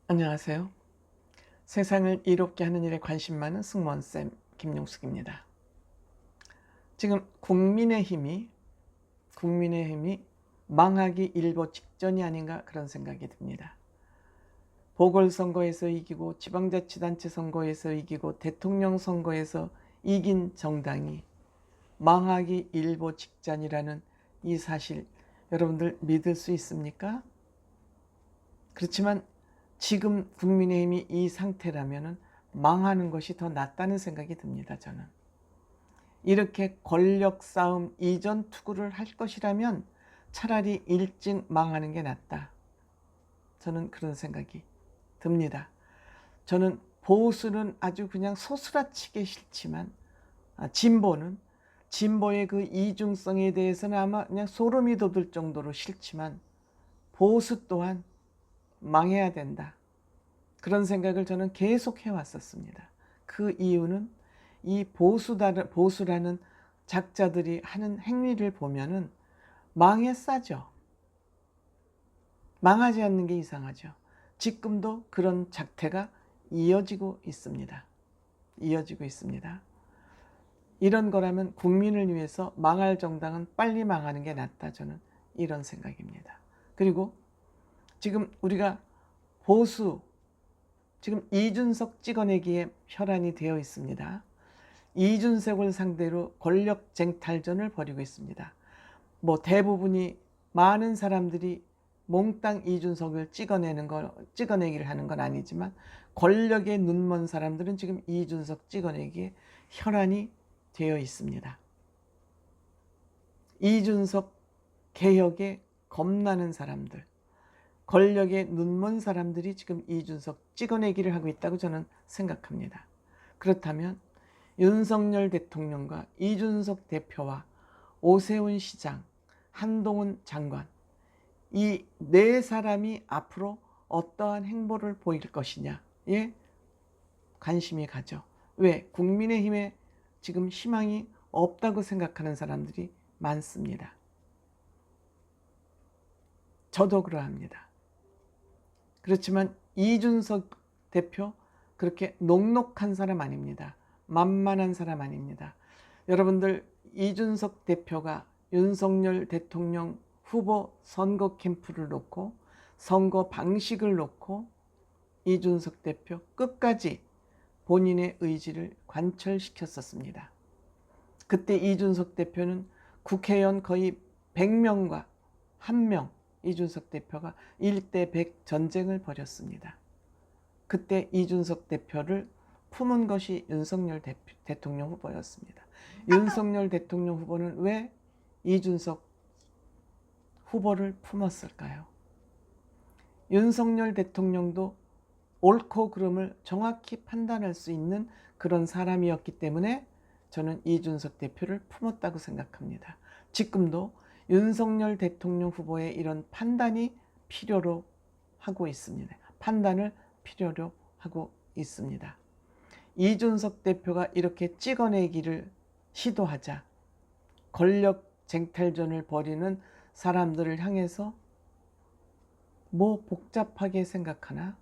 안녕하세요. 세상을 이롭게 하는 일에 관심 많은 승무원쌤 김용숙입니다. 지금 국민의힘이 망하기 일보 직전이 아닌가 그런 생각이 듭니다. 보궐선거에서 이기고 지방자치단체 선거에서 이기고 대통령 선거에서 이긴 정당이 망하기 일보 직전이라는 이 사실 여러분들 믿을 수 있습니까? 그렇지만 지금 국민의힘이 이 상태라면 망하는 것이 더 낫다는 생각이 듭니다. 저는 이렇게 권력 싸움 이전 투구를 할 것이라면 차라리 일찍 망하는 게 낫다. 저는 그런 생각이 듭니다. 저는 보수는 아주 그냥 소스라치게 싫지만 진보의 그 이중성에 대해서는 아마 그냥 소름이 돋을 정도로 싫지만 보수 또한 망해야 된다. 그런 생각을 저는 계속 해왔었습니다. 그 이유는 이 보수라는 작자들이 하는 행위를 보면은 망에 싸죠. 망하지 않는 게 이상하죠. 지금도 그런 작태가 이어지고 있습니다. 이런 거라면 국민을 위해서 망할 정당은 빨리 망하는 게 낫다. 저는 이런 생각입니다. 그리고 지금 우리가 지금 이준석 찍어내기에 혈안이 되어 있습니다. 이준석을 상대로 권력 쟁탈전을 벌이고 있습니다. 대부분이 많은 사람들이 몽땅 이준석을 찍어내기를 하는 건 아니지만 권력에 눈먼 사람들은 지금 이준석 찍어내기에 혈안이 되어 있습니다. 이준석 개혁에 겁나는 사람들, 권력에 눈먼 사람들이 지금 이준석 찍어내기를 하고 있다고 저는 생각합니다. 그렇다면 윤석열 대통령과 이준석 대표와 오세훈 시장, 한동훈 장관 이 네 사람이 앞으로 어떠한 행보를 보일 것이냐에 관심이 가죠. 왜? 국민의힘에 지금 희망이 없다고 생각하는 사람들이 많습니다. 저도 그러합니다. 그렇지만 이준석 대표 그렇게 녹록한 사람 아닙니다. 만만한 사람 아닙니다. 여러분들 이준석 대표가 윤석열 대통령 후보 선거 캠프를 놓고 선거 방식을 놓고 이준석 대표 끝까지 본인의 의지를 관철시켰었습니다. 그때 이준석 대표는 국회의원 거의 100명과 1명 이준석 대표가 1대 100 전쟁을 벌였습니다. 그때 이준석 대표를 품은 것이 윤석열 대통령 후보였습니다. 윤석열 대통령 후보는 왜 이준석 후보를 품었을까요? 윤석열 대통령도 옳고 그름을 정확히 판단할 수 있는 그런 사람이었기 때문에 저는 이준석 대표를 품었다고 생각합니다. 지금도 윤석열 대통령 후보의 이런 판단이 필요로 하고 있습니다. 판단을 필요로 하고 있습니다. 이준석 대표가 이렇게 찍어내기를 시도하자 권력 쟁탈전을 벌이는 사람들을 향해서 복잡하게 생각하나?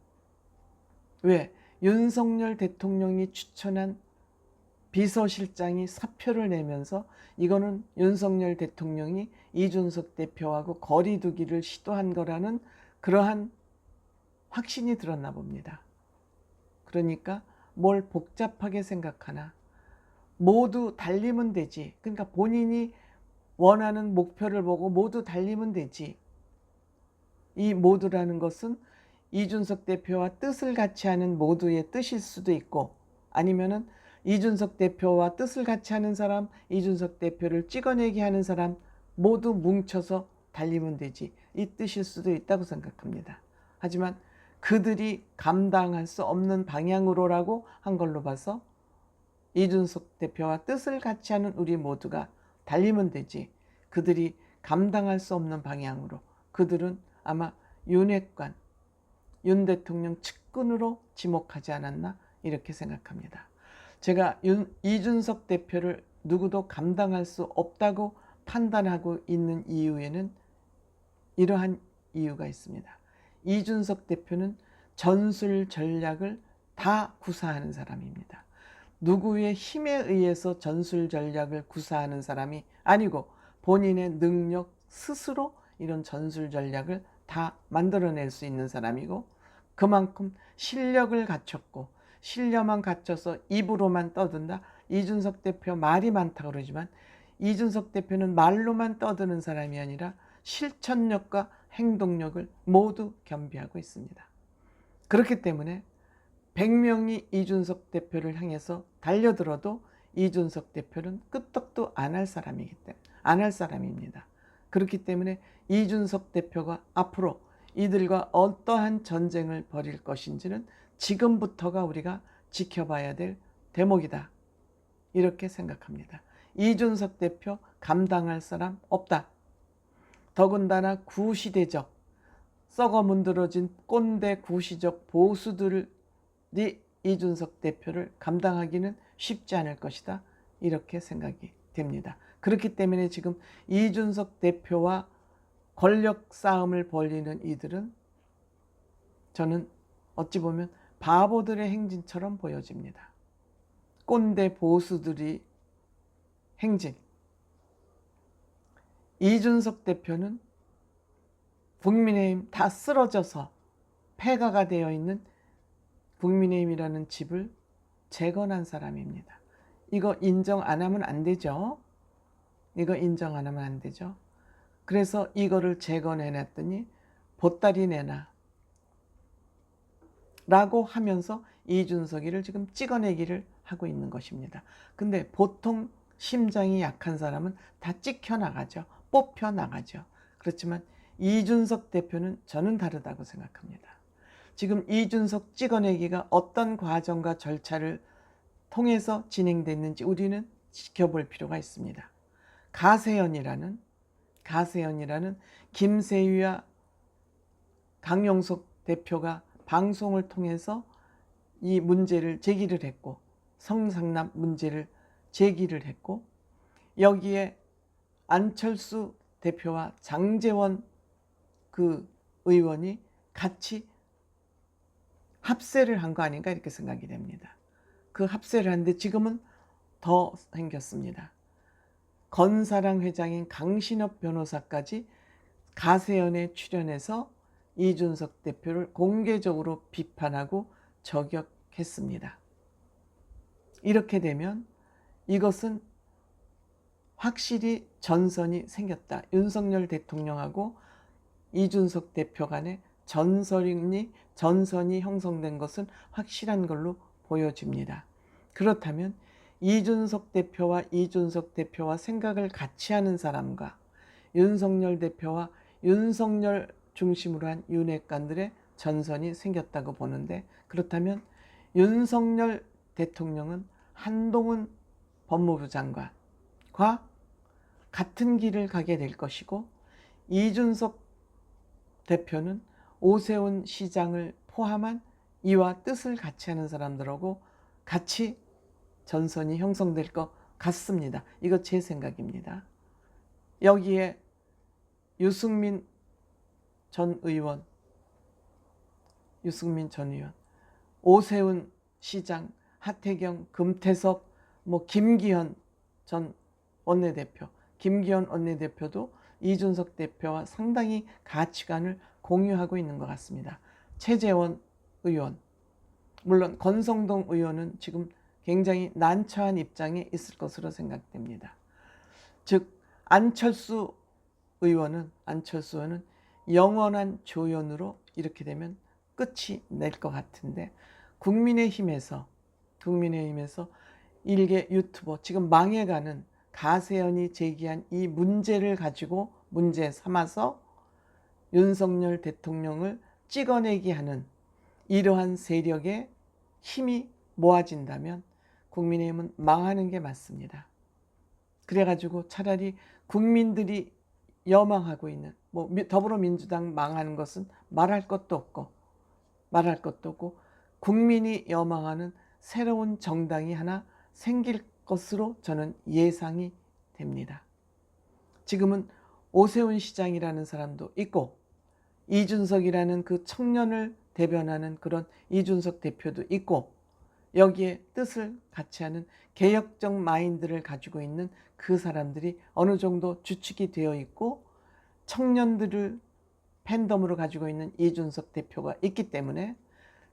왜? 윤석열 대통령이 추천한 비서실장이 사표를 내면서 이거는 윤석열 대통령이 이준석 대표하고 거리 두기를 시도한 거라는 그러한 확신이 들었나 봅니다. 그러니까 뭘 복잡하게 생각하나? 모두 달리면 되지. 그러니까 본인이 원하는 목표를 보고 모두 달리면 되지. 이 모두라는 것은 이준석 대표와 뜻을 같이 하는 모두의 뜻일 수도 있고 아니면은 이준석 대표와 뜻을 같이 하는 사람, 이준석 대표를 찍어내게 하는 사람 모두 뭉쳐서 달리면 되지. 이 뜻일 수도 있다고 생각합니다. 하지만 그들이 감당할 수 없는 방향으로라고 한 걸로 봐서 이준석 대표와 뜻을 같이 하는 우리 모두가 달리면 되지. 그들이 감당할 수 없는 방향으로 그들은 아마 윤핵관, 윤 대통령 측근으로 지목하지 않았나 이렇게 생각합니다. 제가 이준석 대표를 누구도 감당할 수 없다고 판단하고 있는 이유에는 이러한 이유가 있습니다. 이준석 대표는 전술 전략을 다 구사하는 사람입니다. 누구의 힘에 의해서 전술 전략을 구사하는 사람이 아니고 본인의 능력 스스로 이런 전술 전략을 다 만들어낼 수 있는 사람이고, 그만큼 실력을 갖췄고, 실력만 갖춰서 입으로만 떠든다. 이준석 대표 말이 많다 그러지만 이준석 대표는 말로만 떠드는 사람이 아니라 실천력과 행동력을 모두 겸비하고 있습니다. 그렇기 때문에 100명이 이준석 대표를 향해서 달려들어도 이준석 대표는 끄떡도 안 할 사람이기 때문에, 안 할 사람입니다. 그렇기 때문에 이준석 대표가 앞으로 이들과 어떠한 전쟁을 벌일 것인지는 지금부터가 우리가 지켜봐야 될 대목이다, 이렇게 생각합니다. 이준석 대표 감당할 사람 없다. 더군다나 구시대적 썩어 문드러진 꼰대 구시적 보수들이 이준석 대표를 감당하기는 쉽지 않을 것이다, 이렇게 생각이 됩니다. 그렇기 때문에 지금 이준석 대표와 권력 싸움을 벌이는 이들은 저는 어찌 보면 바보들의 행진처럼 보여집니다. 꼰대 보수들이 행진. 이준석 대표는 국민의힘 다 쓰러져서 폐가가 되어 있는 국민의힘이라는 집을 재건한 사람입니다. 이거 인정 안 하면 안 되죠. 이거 인정 안 하면 안 되죠. 그래서 이거를 재건해놨더니 보따리 내놔 라고 하면서 이준석이를 지금 찍어내기를 하고 있는 것입니다. 근데 보통 심장이 약한 사람은 다 찍혀나가죠. 뽑혀나가죠. 그렇지만 이준석 대표는 저는 다르다고 생각합니다. 지금 이준석 찍어내기가 어떤 과정과 절차를 통해서 진행됐는지 우리는 지켜볼 필요가 있습니다. 가세연이라는 김세희와 강용석 대표가 방송을 통해서 이 문제를 제기를 했고, 성상납 문제를 제기를 했고, 여기에 안철수 대표와 장제원 그 의원이 같이 합세를 한 거 아닌가, 이렇게 생각이 됩니다. 그 합세를 하는데 지금은 더 생겼습니다. 건사랑 회장인 강신업 변호사까지 가세연에 출연해서 이준석 대표를 공개적으로 비판하고 저격했습니다. 이렇게 되면 이것은 확실히 전선이 생겼다. 윤석열 대통령하고 이준석 대표 간에 전선이 형성된 것은 확실한 걸로 보여집니다. 그렇다면 이준석 대표와 생각을 같이 하는 사람과 윤석열 대표와 윤석열 중심으로 한 윤핵관들의 전선이 생겼다고 보는데, 그렇다면 윤석열 대통령은 한동훈 법무부 장관과 같은 길을 가게 될 것이고, 이준석 대표는 오세훈 시장을 포함한 이와 뜻을 같이 하는 사람들하고 같이 전선이 형성될 것 같습니다. 이거 제 생각입니다. 여기에 유승민 전 의원, 오세훈 시장, 하태경, 금태섭, 김기현 전 원내대표, 김기현 원내대표도 이준석 대표와 상당히 가치관을 공유하고 있는 것 같습니다. 최재원 의원, 물론 권성동 의원은 지금 굉장히 난처한 입장에 있을 것으로 생각됩니다. 즉 안철수 의원은 영원한 조연으로 이렇게 되면 끝이 낼 것 같은데, 국민의힘에서 일개 유튜버, 지금 망해가는 가세연이 제기한 이 문제를 가지고 문제 삼아서 윤석열 대통령을 찍어내기 하는 이러한 세력의 힘이 모아진다면 국민의힘은 망하는 게 맞습니다. 그래가지고 차라리 국민들이 여망하고 있는 더불어민주당 망하는 것은 말할 것도 없고 국민이 여망하는 새로운 정당이 하나 생길 것으로 저는 예상이 됩니다. 지금은 오세훈 시장이라는 사람도 있고 이준석이라는 그 청년을 대변하는 그런 이준석 대표도 있고, 여기에 뜻을 같이 하는 개혁적 마인드를 가지고 있는 그 사람들이 어느 정도 주축이 되어 있고, 청년들을 팬덤으로 가지고 있는 이준석 대표가 있기 때문에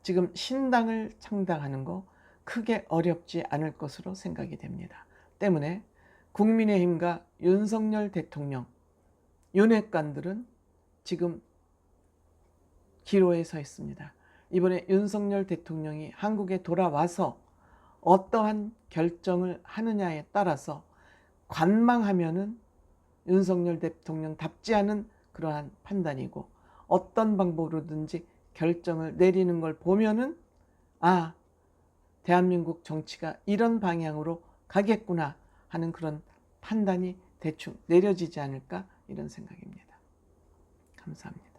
지금 신당을 창당하는 거 크게 어렵지 않을 것으로 생각이 됩니다. 때문에 국민의힘과 윤석열 대통령, 윤핵관들은 지금 기로에 서 있습니다. 이번에 윤석열 대통령이 한국에 돌아와서 어떠한 결정을 하느냐에 따라서 관망하면은 윤석열 대통령답지 않은 그러한 판단이고, 어떤 방법으로든지 결정을 내리는 걸 보면은 아, 대한민국 정치가 이런 방향으로 가겠구나 하는 그런 판단이 대충 내려지지 않을까, 이런 생각입니다. 감사합니다.